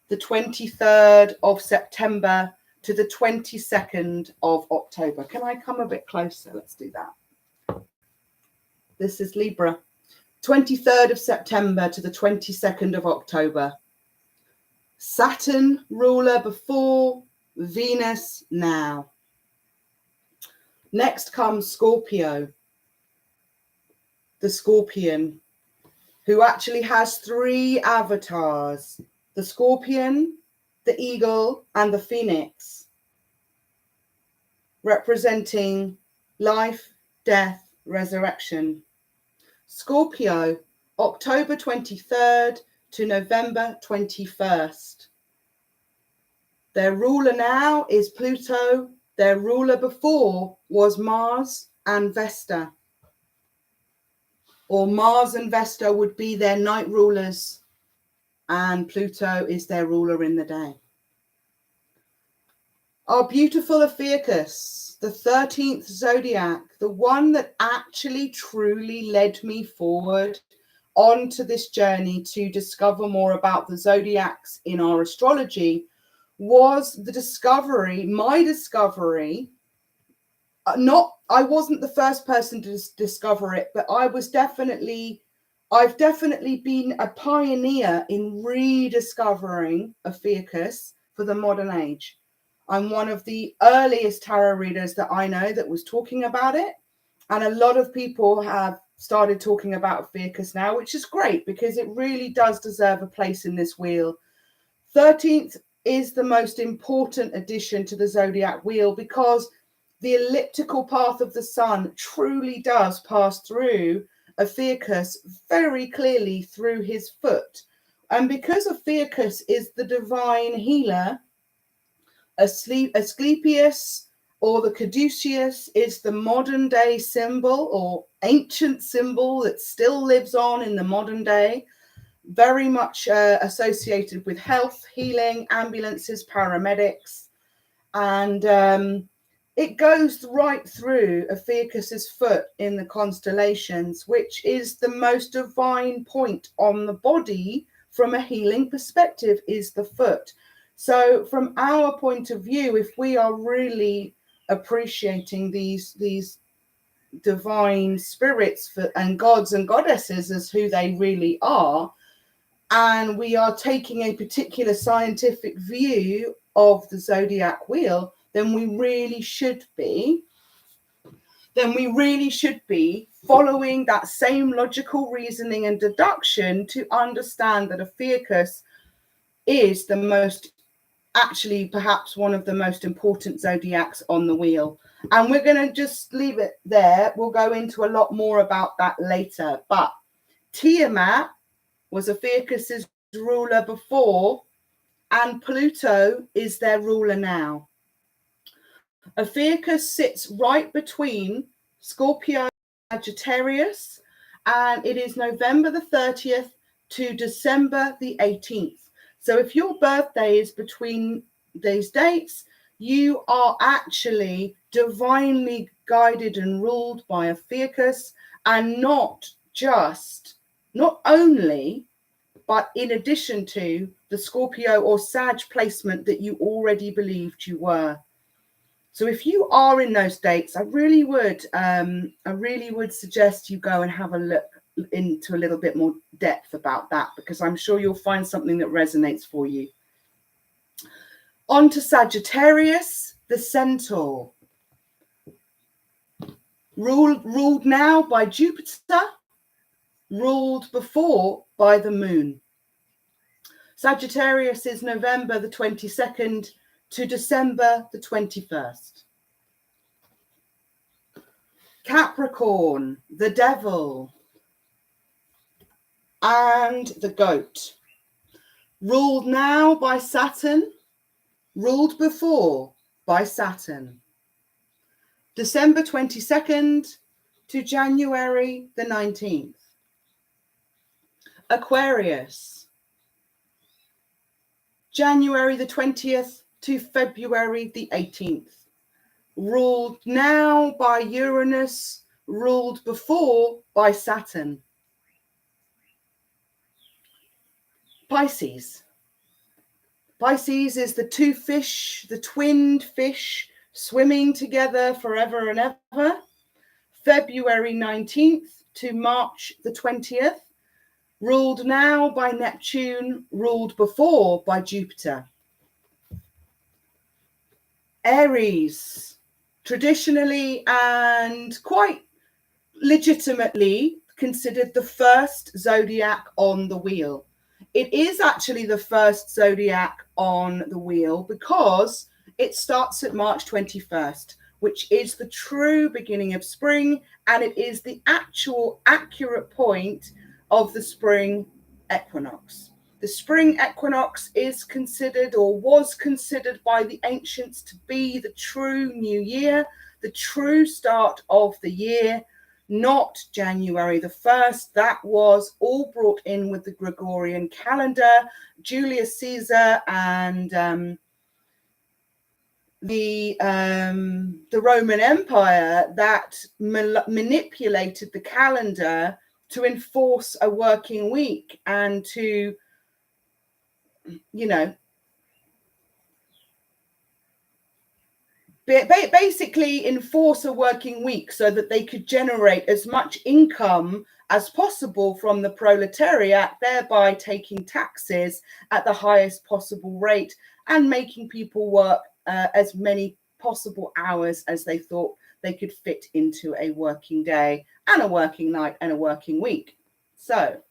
the 23rd of September to the 22nd of October. Can I come a bit closer? Let's do that. This is Libra, 23rd of September to the 22nd of October. Saturn ruler before, Venus now. Next comes Scorpio, the Scorpion, who actually has 3 avatars: the Scorpion, the Eagle, and the Phoenix, representing life, death, resurrection. Scorpio, October 23rd to November 21st. Their ruler now is Pluto. Their ruler before was Mars and Vesta. Or Mars and Vesta would be their night rulers, and Pluto is their ruler in the day. Our beautiful Ophiuchus, the 13th zodiac, the one that actually truly led me forward onto this journey to discover more about the zodiacs in our astrology, was the discovery, my discovery. I wasn't the first person to discover it, but I've definitely been a pioneer in rediscovering Ophiuchus for the modern age. I'm one of the earliest tarot readers that I know that was talking about it. And a lot of people have started talking about Ophiuchus now, which is great because it really does deserve a place in this wheel. 13th is the most important addition to the zodiac wheel because the elliptical path of the sun truly does pass through Ophiuchus very clearly through his foot. And because Ophiuchus is the divine healer, Asclepius or the caduceus is the modern day symbol or ancient symbol that still lives on in the modern day, very much associated with health, healing, ambulances, paramedics. And it goes right through Ophiuchus's foot in the constellations, which is the most divine point on the body from a healing perspective, is the foot. So from our point of view, if we are really appreciating these divine spirits and gods and goddesses as who they really are, and we are taking a particular scientific view of the zodiac wheel, then we really should be following that same logical reasoning and deduction to understand that Ophiuchus is actually perhaps one of the most important zodiacs on the wheel. And we're going to just leave it there. We'll go into a lot more about that later. But Tiamat was Ophiuchus's ruler before, and Pluto is their ruler now. Ophiuchus sits right between Scorpio and Sagittarius, and it is November the 30th to December the 18th. So if your birthday is between these dates, you are actually divinely guided and ruled by Ophiuchus, and not only, but in addition to the Scorpio or Sag placement that you already believed you were. So if you are in those dates, I really would suggest you go and have a look into a little bit more depth about that, because I'm sure you'll find something that resonates for you. On to Sagittarius, the Centaur. Ruled now by Jupiter, ruled before by the Moon. Sagittarius is November the 22nd to December the 21st. Capricorn, the Devil, and the Goat. Ruled now by Saturn, ruled before by Saturn. December 22nd to January the 19th. Aquarius, January the 20th to February the 18th. Ruled now by Uranus, ruled before by Saturn. Pisces. Pisces is the two fish, the twinned fish, swimming together forever and ever. February 19th to March the 20th. Ruled now by Neptune, ruled before by Jupiter. Aries, traditionally and quite legitimately considered the first zodiac on the wheel. It is actually the first zodiac on the wheel because it starts at March 21st, which is the true beginning of spring, and it is the actual accurate point of the spring equinox. The spring equinox is considered, or was considered by the ancients, to be the true new year, the true start of the year, not January the 1st. That was all brought in with the Gregorian calendar. Julius Caesar and the Roman Empire that manipulated the calendar to enforce a working week and to, basically enforce a working week so that they could generate as much income as possible from the proletariat, thereby taking taxes at the highest possible rate and making people work as many possible hours as they thought they could fit into a working day and a working night and a working week. So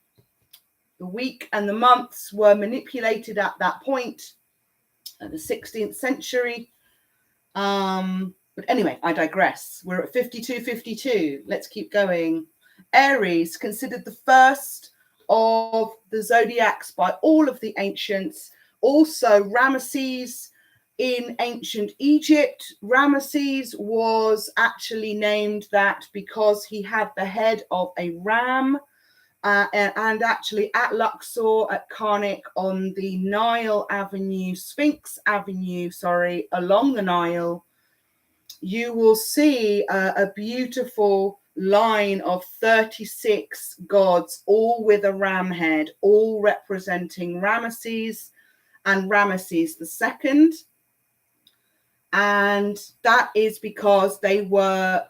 the week and the months were manipulated at that point, at the 16th century. But anyway, I digress. We're at 52. Let's keep going. Aries, considered the first of the zodiacs by all of the ancients. Also Ramesses in ancient Egypt. Ramesses was actually named that because he had the head of a ram. And actually at Luxor, at Karnak, on the Nile Avenue, Sphinx Avenue, along the Nile, you will see a beautiful line of 36 gods, all with a ram head, all representing Ramesses and Ramesses II. And that is because they were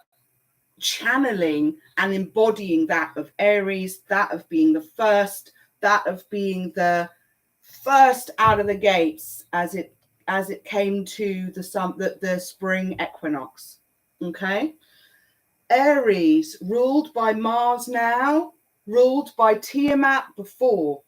channeling and embodying that of Aries, that of being the first, that of being the first out of the gates as it came to the spring equinox. Okay. Aries, ruled by Mars now, ruled by Tiamat before.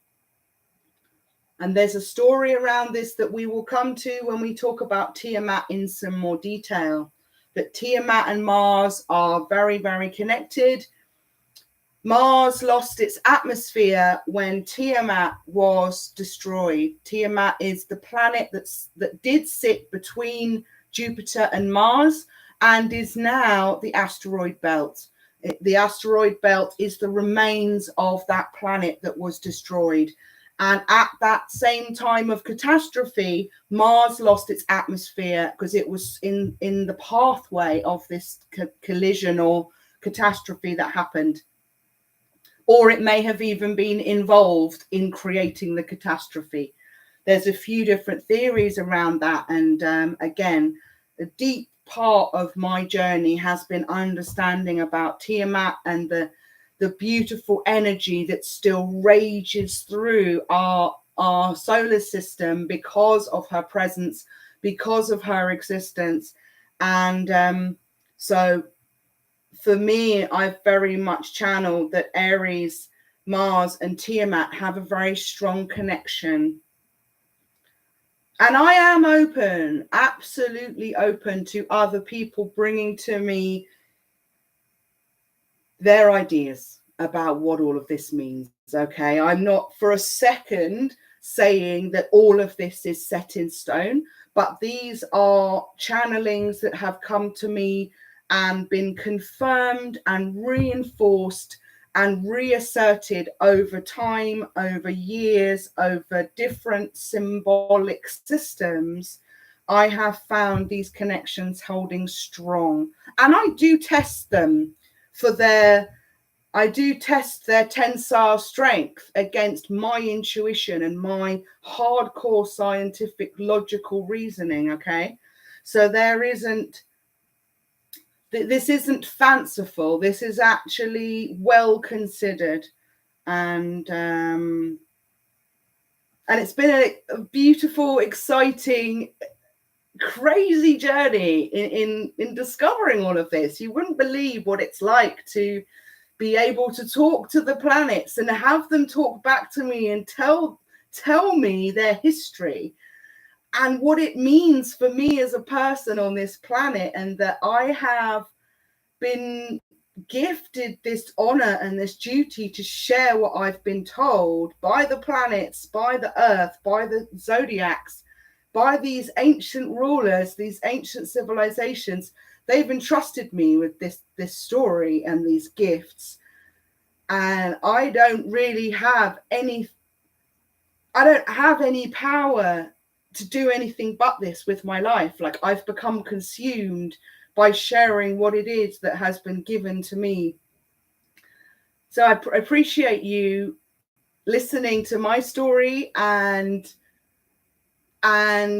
And there's a story around this that we will come to when we talk about Tiamat in some more detail. That Tiamat and Mars are very, very connected. Mars lost its atmosphere when Tiamat was destroyed. Tiamat is the planet that did sit between Jupiter and Mars and is now the asteroid belt. The asteroid belt is the remains of that planet that was destroyed. And at that same time of catastrophe, Mars lost its atmosphere because it was in the pathway of this collision or catastrophe that happened. Or it may have even been involved in creating the catastrophe. There's a few different theories around that. And again, a deep part of my journey has been understanding about Tiamat and the beautiful energy that still rages through our solar system because of her presence, because of her existence. And so for me, I've very much channeled that Aries, Mars and Tiamat have a very strong connection. And I am open, absolutely open to other people bringing to me their ideas about what all of this means. Okay, I'm not for a second saying that all of this is set in stone, but these are channelings that have come to me and been confirmed and reinforced and reasserted over time, over years, over different symbolic systems, I have found these connections holding strong. And I do test them for I do test their tensile strength against my intuition and my hardcore scientific logical reasoning, okay? So this isn't fanciful. This is actually well considered. And it's been a beautiful, exciting, crazy journey in discovering all of this. You wouldn't believe what it's like to be able to talk to the planets and have them talk back to me and tell me their history and what it means for me as a person on this planet, and that I have been gifted this honor and this duty to share what I've been told by the planets, by the earth, by the zodiacs, by these ancient rulers, these ancient civilizations. They've entrusted me with this story and these gifts. And I don't really have any power to do anything but this with my life. Like, I've become consumed by sharing what it is that has been given to me. So I appreciate you listening to my story and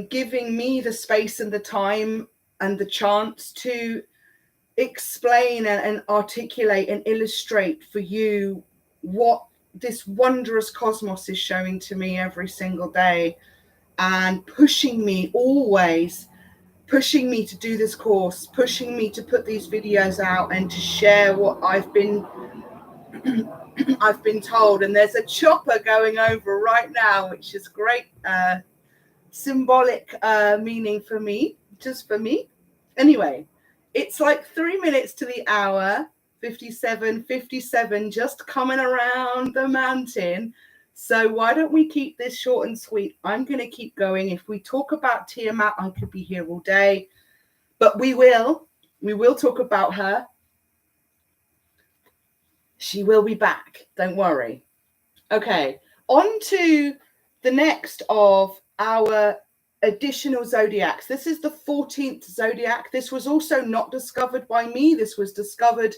giving me the space and the time and the chance to explain and articulate and illustrate for you what this wondrous cosmos is showing to me every single day, and pushing me to do this course, pushing me to put these videos out and to share what I've been told. And there's a chopper going over right now, which is great symbolic meaning for me, just for me. Anyway, it's like 3 minutes to the hour, 57, just coming around the mountain. So why don't we keep this short and sweet? I'm going to keep going. If we talk about Tiamat, I could be here all day, but we will talk about her. She will be back. Don't worry. Okay, on to the next of our additional zodiacs. This is the 14th zodiac. This was also not discovered by me. This was discovered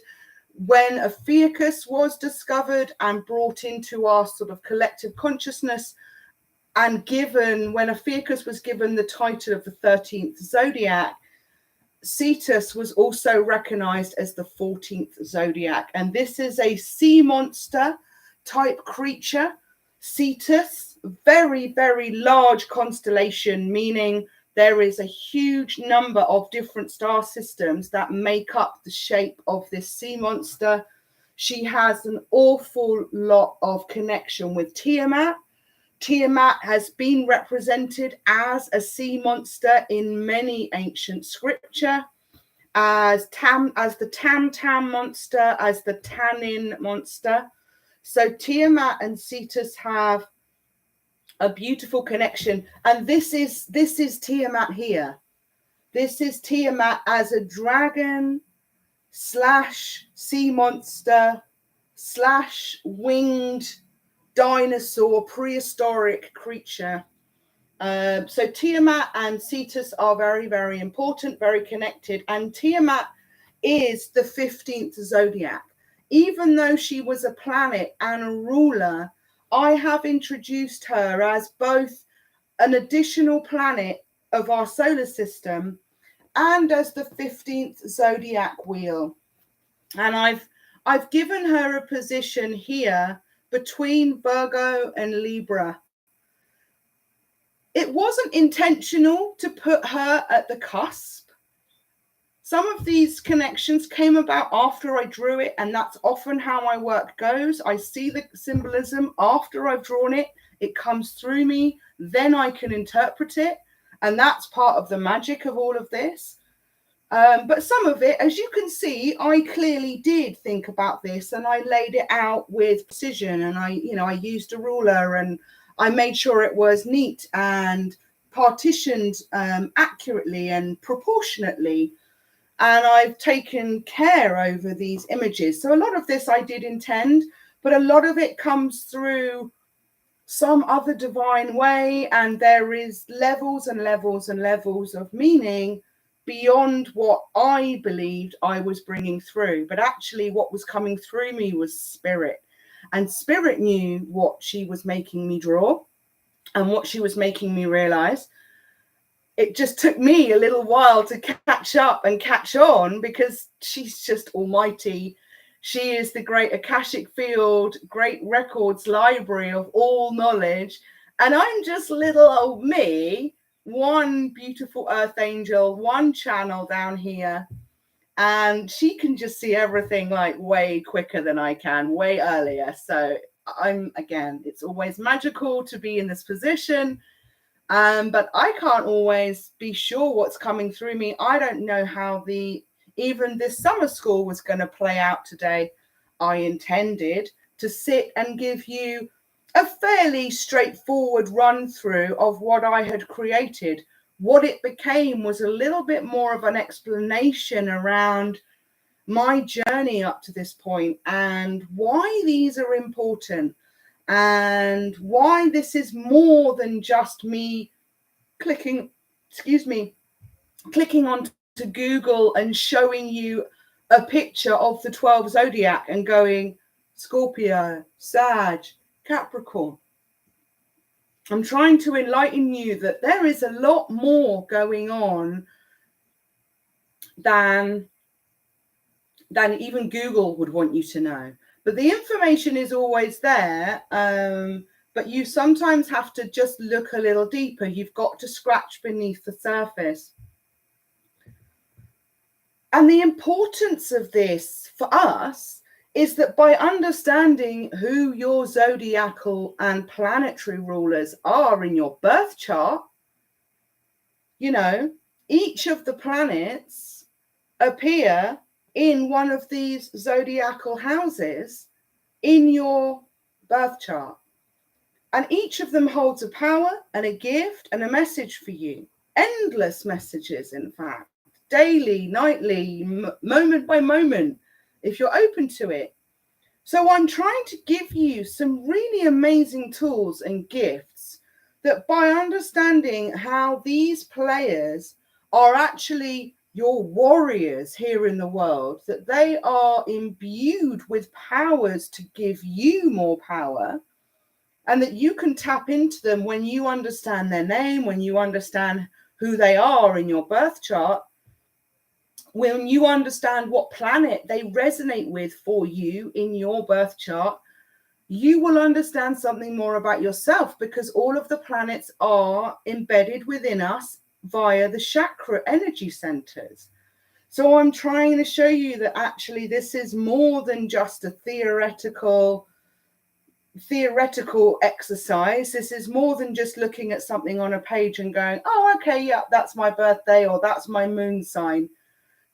when Ophiuchus was discovered and brought into our sort of collective consciousness, and when Ophiuchus was given the title of the 13th zodiac, Cetus was also recognized as the 14th zodiac. And this is a sea monster type creature. Cetus, very, very large constellation, meaning there is a huge number of different star systems that make up the shape of this sea monster. She has an awful lot of connection with Tiamat. Tiamat has been represented as a sea monster in many ancient scripture, as the Tam monster, as the Tannin monster. So Tiamat and Cetus have a beautiful connection, and this is Tiamat here. This is Tiamat as a dragon / sea monster / winged dinosaur prehistoric creature. So Tiamat and Cetus are very, very important, very connected, and Tiamat is the 15th zodiac. Even though she was a planet and a ruler, I have introduced her as both an additional planet of our solar system and as the 15th zodiac wheel. And I've given her a position here between Virgo and Libra. It wasn't intentional to put her at the cusp. Some of these connections came about after I drew it, and that's often how my work goes. I see the symbolism after I've drawn it. It comes through me, then I can interpret it, and that's part of the magic of all of this. But some of it, as you can see, I clearly did think about this, and I laid it out with precision, and I used a ruler, and I made sure it was neat and partitioned accurately and proportionately. And I've taken care over these images. So a lot of this I did intend, but a lot of it comes through some other divine way, and there is levels and levels and levels of meaning beyond what I believed I was bringing through. But actually what was coming through me was spirit, and spirit knew what she was making me draw and what she was making me realize. It just took me a little while to catch up and catch on, because she's just almighty. She is the great Akashic field, great records library of all knowledge. And I'm just little old me, one beautiful earth angel, one channel down here. And she can just see everything like way quicker than I can, way earlier. So again, it's always magical to be in this position. But I can't always be sure what's coming through me. I don't know how even this summer school was going to play out today. I intended to sit and give you a fairly straightforward run through of what I had created. What it became was a little bit more of an explanation around my journey up to this point and why these are important, and why this is more than just me clicking on to Google and showing you a picture of the 12 Zodiac and going Scorpio, Sag, Capricorn. I'm trying to enlighten you that there is a lot more going on than even Google would want you to know. But the information is always there, but you sometimes have to just look a little deeper. You've got to scratch beneath the surface. And the importance of this for us is that by understanding who your zodiacal and planetary rulers are in your birth chart, each of the planets appear in one of these zodiacal houses in your birth chart. And each of them holds a power and a gift and a message for you. Endless messages, in fact, daily, nightly, moment by moment, if you're open to it. So I'm trying to give you some really amazing tools and gifts that, by understanding how these players are actually your warriors here in the world, that they are imbued with powers to give you more power, and that you can tap into them when you understand their name, when you understand who they are in your birth chart, when you understand what planet they resonate with for you in your birth chart, you will understand something more about yourself, because all of the planets are embedded within us via the chakra energy centers. So I'm trying to show you that actually this is more than just a theoretical exercise. This is more than just looking at something on a page and going, oh, okay, yeah, that's my birthday, or that's my moon sign.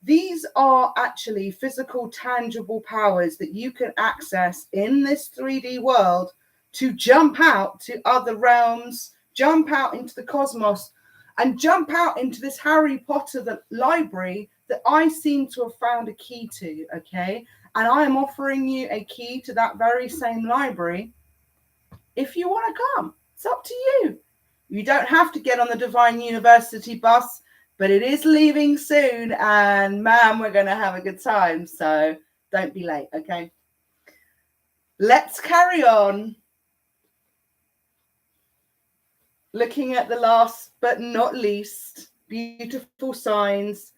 These are actually physical, tangible powers that you can access in this 3D world to jump out to other realms, jump out into the cosmos, and jump out into this Harry Potter library that I seem to have found a key to, okay? And I am offering you a key to that very same library if you want to come. It's up to you. You don't have to get on the Divine University bus, but it is leaving soon, and man, we're going to have a good time. So don't be late, okay? Let's carry on. Looking at the last but not least, beautiful signs.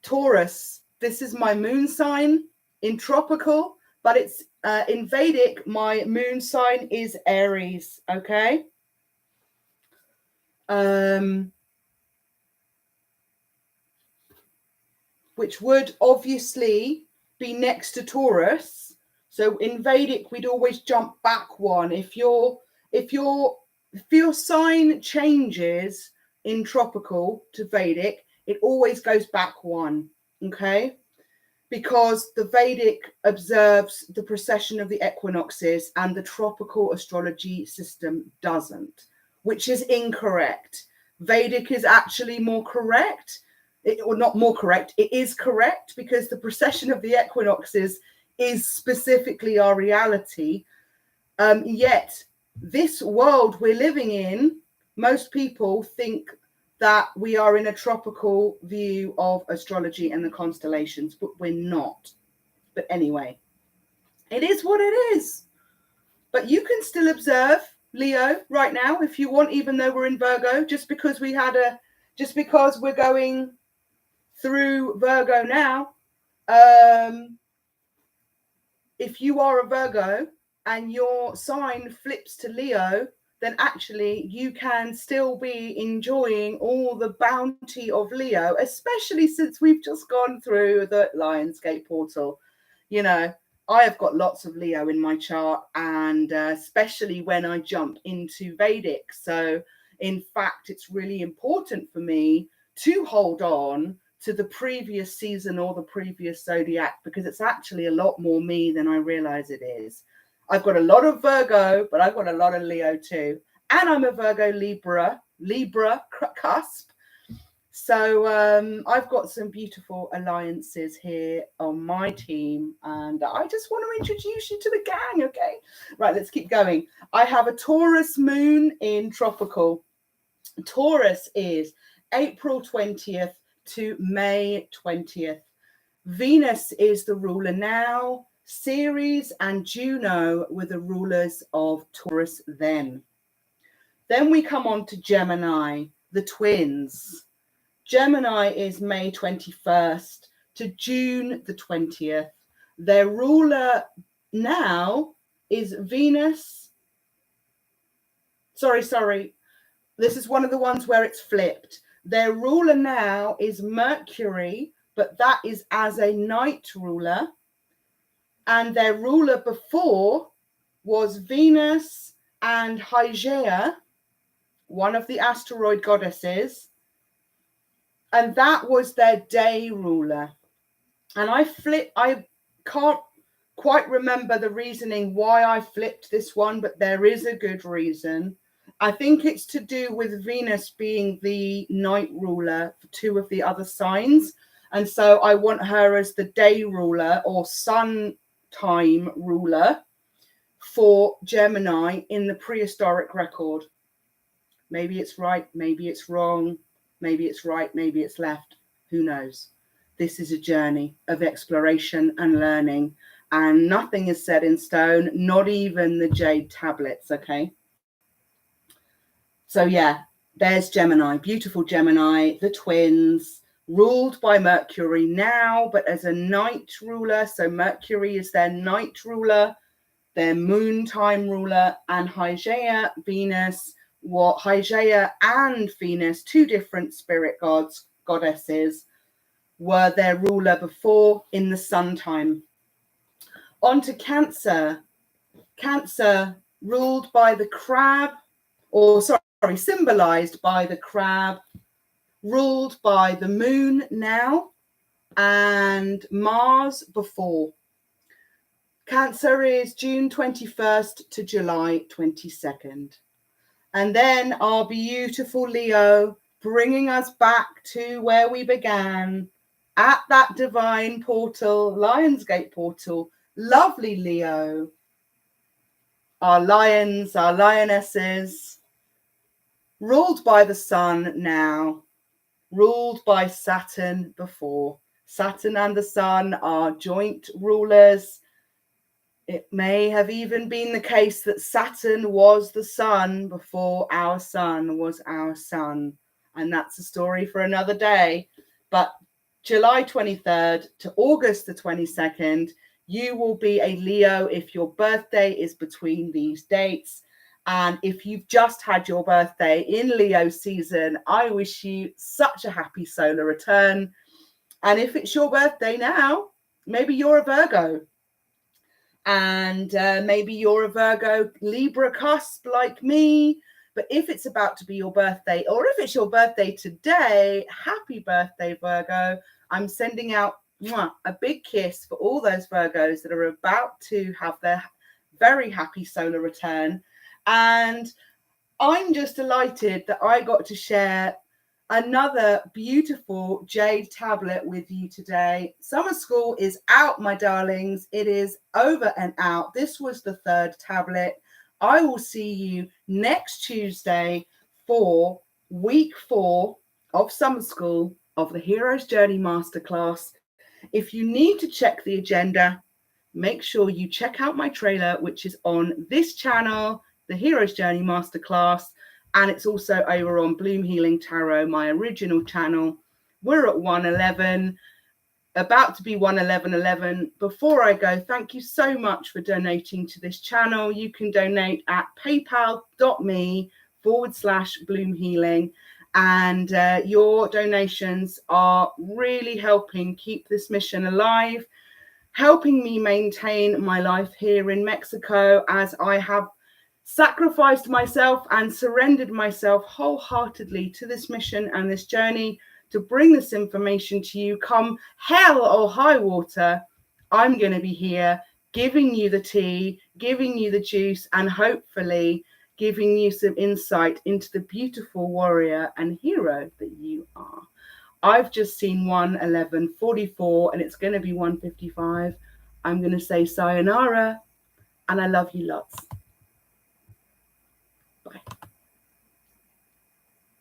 Taurus, this is my moon sign in tropical, but it's in Vedic, my moon sign is Aries, okay? Which would obviously be next to Taurus. So in Vedic, we'd always jump back one. If your sign changes in tropical to Vedic, it always goes back one, okay? Because the Vedic observes the precession of the equinoxes and the tropical astrology system doesn't, which is incorrect. Vedic is actually more correct. or not more correct, it is correct, because the precession of the equinoxes is specifically our reality. Yet this world we're living in, most people think that we are in a tropical view of astrology and the constellations, but we're not. But anyway, it is what it is. But you can still observe Leo right now if you want, even though we're in Virgo, just because we're going through Virgo now. If you are a Virgo and your sign flips to Leo, then actually you can still be enjoying all the bounty of Leo, especially since we've just gone through the Lionsgate portal. You know, I have got lots of Leo in my chart, and especially when I jump into Vedic. So in fact, it's really important for me to hold on to the previous season or the previous zodiac, because it's actually a lot more me than I realize it is. I've got a lot of Virgo, but I've got a lot of Leo too. And I'm a Virgo Libra cusp. So I've got some beautiful alliances here on my team, and I just want to introduce you to the gang, okay? Right, let's keep going. I have a Taurus moon in tropical. Taurus is April 20th to May 20th. Venus is the ruler now. Ceres and Juno were the rulers of Taurus then. Then we come on to Gemini, the twins. Gemini is May 21st to June the 20th. Their ruler now is Venus. Sorry. This is one of the ones where it's flipped. Their ruler now is Mercury, but that is as a night ruler. And their ruler before was Venus and Hygeia, one of the asteroid goddesses. And that was their day ruler. And I can't quite remember the reasoning why I flipped this one, but there is a good reason. I think it's to do with Venus being the night ruler for two of the other signs. And so I want her as the day ruler or sun time ruler for Gemini in the prehistoric record. Maybe it's right, maybe it's wrong, maybe it's right, maybe it's left. Who knows? This is a journey of exploration and learning, and nothing is set in stone, not even the jade tablets, okay? So yeah, there's Gemini, beautiful Gemini, the twins, ruled by Mercury now, but as a night ruler. So Mercury is their night ruler, their moon time ruler, and Hygeia, Venus, Hygeia and Venus, two different spirit goddesses, were their ruler before in the sun time. On to Cancer. Cancer, ruled by the crab, symbolized by the crab, ruled by the moon now, and Mars before. Cancer is June 21st to July 22nd. And then our beautiful Leo, bringing us back to where we began, at that divine portal, Lionsgate portal. Lovely Leo. Our lions, our lionesses, ruled by the sun now, ruled by Saturn before. Saturn and the sun are joint rulers. It may have even been the case that Saturn was the sun before our sun was our sun. And that's a story for another day. But July 23rd to August the 22nd, you will be a Leo if your birthday is between these dates. And if you've just had your birthday in Leo season, I wish you such a happy solar return. And if it's your birthday now, maybe you're a Virgo. And maybe you're a Virgo Libra cusp like me. But if it's about to be your birthday, or if it's your birthday today, happy birthday, Virgo. I'm sending out a big kiss for all those Virgos that are about to have their very happy solar return. And I'm just delighted that I got to share another beautiful jade tablet with you today. Summer school is out, my darlings. It is over and out. This was the third tablet. I will see you next Tuesday for week 4 of summer school of the Hero's Journey Masterclass. If you need to check the agenda, make sure you check out my trailer, which is on this channel, the Hero's Journey Masterclass, and it's also over on Bloom Healing Tarot, my original channel. We're at 111, about to be 111.11. Before I go, thank you so much for donating to this channel. You can donate at paypal.me/Bloom Healing. And your donations are really helping keep this mission alive, helping me maintain my life here in Mexico, as I have sacrificed myself and surrendered myself wholeheartedly to this mission and this journey to bring this information to you. Come hell or high water, I'm going to be here giving you the tea, giving you the juice, and hopefully giving you some insight into the beautiful warrior and hero that you are. I've just seen 111.44 and it's going to be 155. I'm going to say sayonara, and I love you lots.